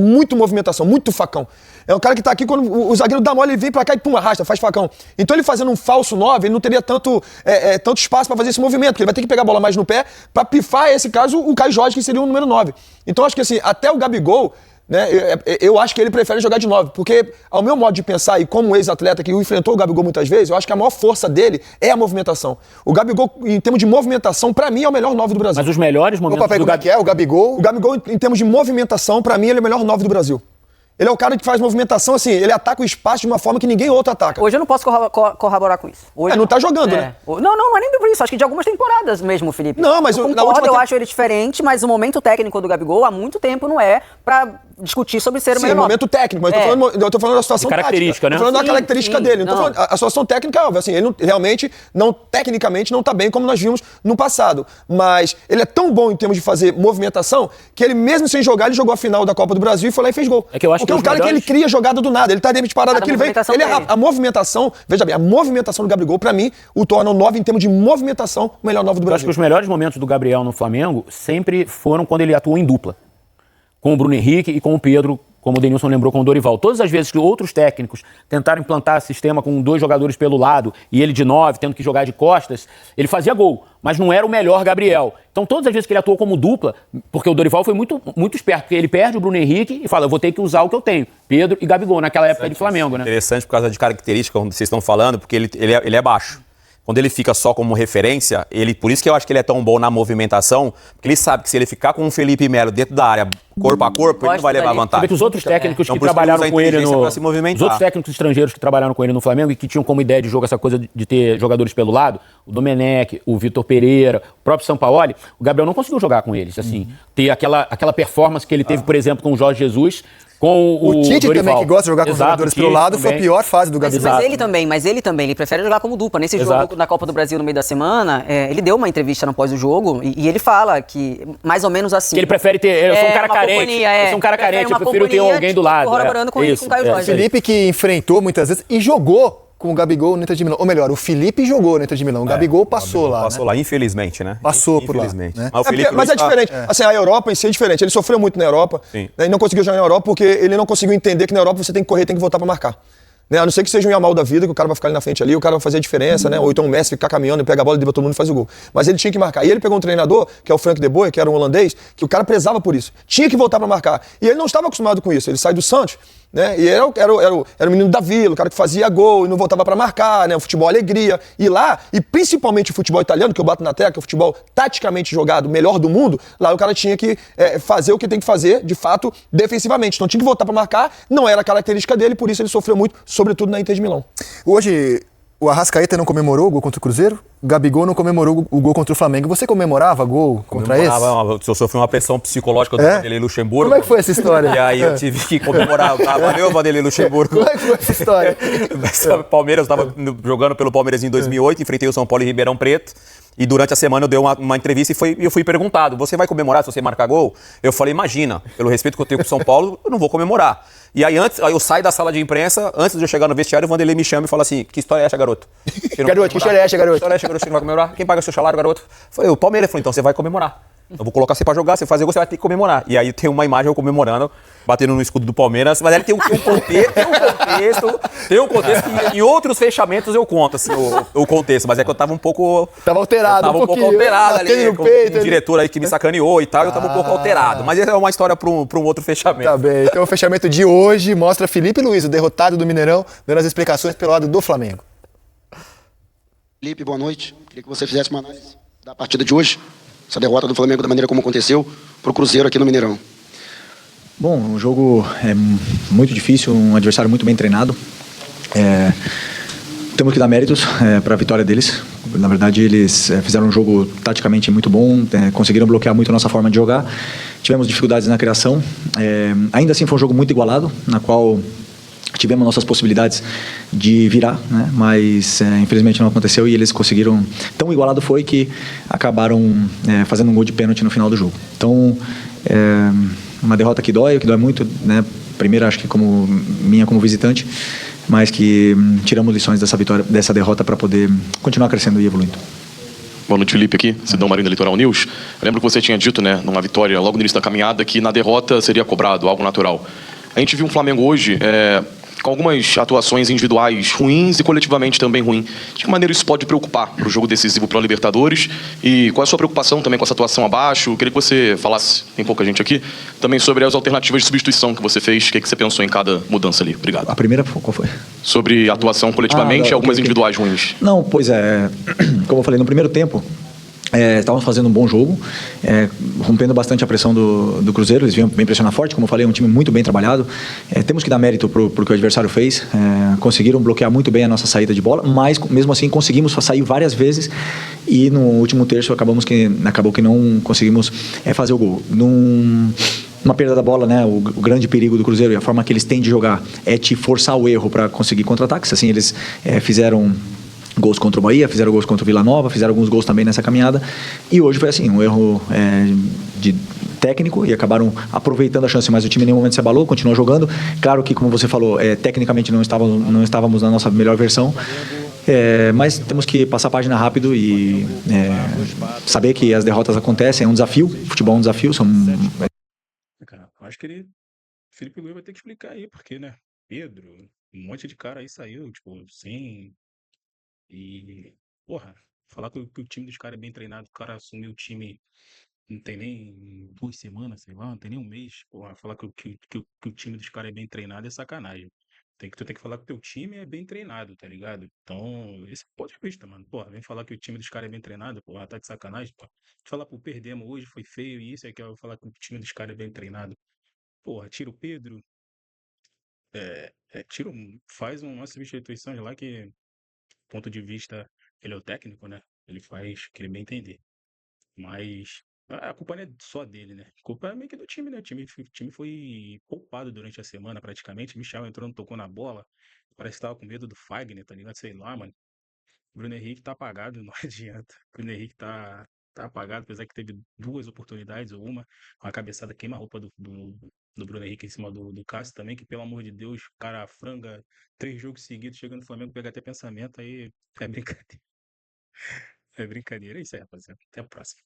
muito movimentação, muito facão. É um cara que tá aqui, quando o zagueiro dá mole, ele vem pra cá e pum, arrasta, faz facão. Então ele fazendo um falso 9, ele não teria tanto espaço pra fazer esse movimento, porque ele vai ter que pegar a bola mais no pé pra pifar, esse caso, o Caio Jorge, que seria o número 9. Então acho que assim, até o Gabigol, né, eu acho que ele prefere jogar de 9, porque ao meu modo de pensar, e como ex-atleta que enfrentou o Gabigol muitas vezes, eu acho que a maior força dele é a movimentação. O Gabigol, em termos de movimentação, pra mim é o melhor 9 do Brasil. Mas os melhores momentos do Gabigol... O Gabigol, em termos de movimentação, pra mim ele é o melhor 9 do Brasil. Ele é o cara que faz movimentação assim, ele ataca o espaço de uma forma que ninguém outro ataca. Hoje eu não posso corroborar com isso. Hoje não tá jogando, né? Não é nem por isso. Acho que de algumas temporadas mesmo, Felipe. Não, mas eu acho ele diferente, mas o momento técnico do Gabigol há muito tempo não é pra discutir sobre ser o melhor. Sim, momento técnico, mas eu tô falando da situação característica, tática. né? Tô falando da característica dele. Não tô falando, a situação técnica é óbvia, assim, ele realmente, tecnicamente, não tá bem como nós vimos no passado. Mas ele é tão bom em termos de fazer movimentação, que ele mesmo sem jogar, ele jogou a final da Copa do Brasil e foi lá e fez gol. É que eu acho porque é um cara que ele cria jogada do nada, ele tá de parada aqui, ele vem, a movimentação, veja bem, a movimentação do Gabigol, pra mim, o torna o 9 em termos de movimentação, o melhor 9 do Brasil. Eu acho que os melhores momentos do Gabriel no Flamengo sempre foram quando ele atuou em dupla. Com o Bruno Henrique e com o Pedro, como o Denilson lembrou, com o Dorival. Todas as vezes que outros técnicos tentaram implantar sistema com 2 jogadores pelo lado e ele de 9, tendo que jogar de costas, ele fazia gol, mas não era o melhor Gabriel. Então todas as vezes que ele atuou como dupla, porque o Dorival foi muito, muito esperto, porque ele perde o Bruno Henrique e fala, eu vou ter que usar o que eu tenho, Pedro e Gabigol, naquela época de Flamengo, né? Interessante por causa de característica, como vocês estão falando, porque ele é baixo. Quando ele fica só como referência, por isso que eu acho que ele é tão bom na movimentação, porque ele sabe que se ele ficar com o Felipe Melo dentro da área, corpo a corpo, ele não vai levar vantagem. Sabe que os outros técnicos que trabalharam com ele os outros técnicos estrangeiros que trabalharam com ele no Flamengo e que tinham como ideia de jogo essa coisa de ter jogadores pelo lado, o Domenech, o Vitor Pereira, o próprio Sampaoli, o Gabriel não conseguiu jogar com eles, assim, ter aquela performance que ele teve, por exemplo, com o Jorge Jesus. Com o Tite Dorival. Também, que gosta de jogar com os jogadores pelo lado, também. Foi a pior fase do Gabigol. Mas ele também, ele prefere jogar como dupla. Nesse jogo na Copa do Brasil no meio da semana, ele deu uma entrevista no pós do jogo e ele fala que, mais ou menos assim... Que ele prefere ter... Eu sou um cara carente. Eu sou um cara carente, eu prefiro ter alguém do lado. Corroborando com isso, com o Caio Jorge. Felipe que enfrentou muitas vezes e jogou com o Gabigol no Inter de Milão. Ou melhor, o Felipe jogou no Inter de Milão. O Gabigol passou lá. Passou lá, infelizmente, né? Passou por lá. Né? Mas é diferente. Assim, a Europa em si é diferente. Ele sofreu muito na Europa. Né, e não conseguiu jogar na Europa porque ele não conseguiu entender que na Europa você tem que correr, tem que voltar pra marcar. Né? A não ser que seja um Yamal da vida, que o cara vai ficar ali na frente ali, o cara vai fazer a diferença, né? Ou então o Messi ficar caminhando, pega a bola, dribla todo mundo e faz o gol. Mas ele tinha que marcar. E ele pegou um treinador, que é o Frank de Boer, que era um holandês, que o cara prezava por isso. Tinha que voltar pra marcar. E ele não estava acostumado com isso. Ele sai do Santos, né? E era o menino da vila, o cara que fazia gol e não voltava pra marcar, né? O futebol alegria. E lá, e principalmente o futebol italiano, que eu bato na tecla, que é o futebol taticamente jogado, melhor do mundo, lá o cara tinha que fazer o que tem que fazer, de fato, defensivamente. Então tinha que voltar pra marcar, não era a característica dele, por isso ele sofreu muito, sobretudo na Inter de Milão. Hoje, o Arrascaeta não comemorou o gol contra o Cruzeiro, o Gabigol não comemorou o gol contra o Flamengo. Você comemorava gol contra esse? Eu sofri uma pressão psicológica do Vanderlei Luxemburgo. Como é que foi essa história? E aí eu tive que comemorar. Valeu, Vanderlei Luxemburgo. Como é que foi essa história? Palmeiras, eu estava jogando pelo Palmeiras em 2008, enfrentei o São Paulo em Ribeirão Preto. E durante a semana eu dei uma entrevista e eu fui perguntado, você vai comemorar se você marcar gol? Eu falei, imagina, pelo respeito que eu tenho com o São Paulo, eu não vou comemorar. E aí eu saio da sala de imprensa, antes de eu chegar no vestiário, o Vanderlei me chama e fala assim, que história é essa, garoto? Garoto, que história é essa, garoto? Que história é essa, garoto? Você não vai comemorar? Quem paga seu salário, garoto? Eu falei, o Palmeiras. Falei, então você vai comemorar. Eu vou colocar você pra jogar, você fazer gol, você vai ter que comemorar. E aí tem uma imagem eu comemorando, batendo no escudo do Palmeiras, mas ele tem um contexto que em outros fechamentos eu conto, assim, o contexto, mas é que eu tava um pouco... Tava alterado, um pouco alterado ali, com o diretor aí que me sacaneou e tal, eu tava um pouco alterado. Mas é uma história pra um outro fechamento. Tá bem, então o fechamento de hoje mostra Felipe Luiz, o derrotado do Mineirão, dando as explicações pelo lado do Flamengo. Felipe, boa noite. Queria que você fizesse uma análise da partida de hoje. Essa derrota do Flamengo da maneira como aconteceu para o Cruzeiro aqui no Mineirão. Bom, o jogo é muito difícil, um adversário muito bem treinado. Temos que dar méritos para a vitória deles. Na verdade, eles fizeram um jogo taticamente muito bom, conseguiram bloquear muito a nossa forma de jogar. Tivemos dificuldades na criação. Ainda assim, foi um jogo muito igualado, na qual tivemos nossas possibilidades de virar, né? Mas infelizmente não aconteceu e eles conseguiram. Tão igualado foi que acabaram fazendo um gol de pênalti no final do jogo. Então, uma derrota que dói muito, né? Primeiro, acho que como visitante, mas que tiramos lições dessa vitória, dessa derrota para poder continuar crescendo e evoluindo. Boa noite, Felipe, aqui, Sidão Marinho da Litoral News. Eu lembro que você tinha dito, né, numa vitória logo no início da caminhada, que na derrota seria cobrado, algo natural. A gente viu um Flamengo hoje com algumas atuações individuais ruins e coletivamente também ruim. De que maneira isso pode preocupar para o jogo decisivo para a Libertadores? E qual é a sua preocupação também com essa atuação abaixo? Eu queria que você falasse, tem pouca gente aqui, também sobre as alternativas de substituição que você fez. O que você pensou em cada mudança ali? Obrigado. A primeira, qual foi? Sobre a atuação coletivamente e algumas individuais ruins. Não, pois é, como eu falei, no primeiro tempo, estávamos fazendo um bom jogo, rompendo bastante a pressão do Cruzeiro, eles vinham bem pressionar forte, como eu falei, um time muito bem trabalhado. Temos que dar mérito pro que o adversário fez, conseguiram bloquear muito bem a nossa saída de bola, mas mesmo assim conseguimos sair várias vezes e no último terço acabou que não conseguimos fazer o gol. Uma perda da bola, né? O grande perigo do Cruzeiro e a forma que eles têm de jogar é te forçar o erro para conseguir contra-ataques. Assim, eles fizeram gols contra o Bahia, fizeram gols contra o Vila Nova, fizeram alguns gols também nessa caminhada. E hoje foi assim, um erro de técnico e acabaram aproveitando a chance, mas o time em nenhum momento se abalou, continuou jogando. Claro que, como você falou, tecnicamente não estávamos na nossa melhor versão. Mas temos que passar a página rápido e saber que as derrotas acontecem, é um desafio, futebol é um desafio, Cara, eu acho que Felipe Luiz vai ter que explicar aí, porque, né? Pedro, um monte de cara aí saiu, tipo, sem. E, porra, falar que o time dos caras é bem treinado, o cara assumiu o time não tem nem 2 semanas, sei lá, não tem nem um mês. Porra, falar que o time dos caras é bem treinado é sacanagem. Tu tem que falar que o teu time é bem treinado, tá ligado? Então, esse é o ponto de vista, mano. Porra, vem falar que o time dos caras é bem treinado, porra, tá de sacanagem, pô. Falar, pô, perdemos hoje, foi feio, e isso é que eu vou falar que o time dos caras é bem treinado. Porra, tira o Pedro, faz uma substituição lá que, ponto de vista, ele é o técnico, né? Ele faz o que ele bem entender. Mas a culpa não é só dele, né? A culpa é meio que do time, né? O time foi poupado durante a semana, praticamente. Michel entrou, não tocou na bola. Parece que tava com medo do Fagner, tá ligado? Sei lá, mano. Bruno Henrique tá apagado, não adianta. Bruno Henrique tá apagado, apesar que teve 2 oportunidades, ou uma. A cabeçada queima-roupa do Bruno Henrique em cima do Cássio também, que pelo amor de Deus, o cara franga 3 jogos seguidos, chega no Flamengo, pega até pensamento, aí é brincadeira. É brincadeira. É isso aí, rapaziada. Até a próxima.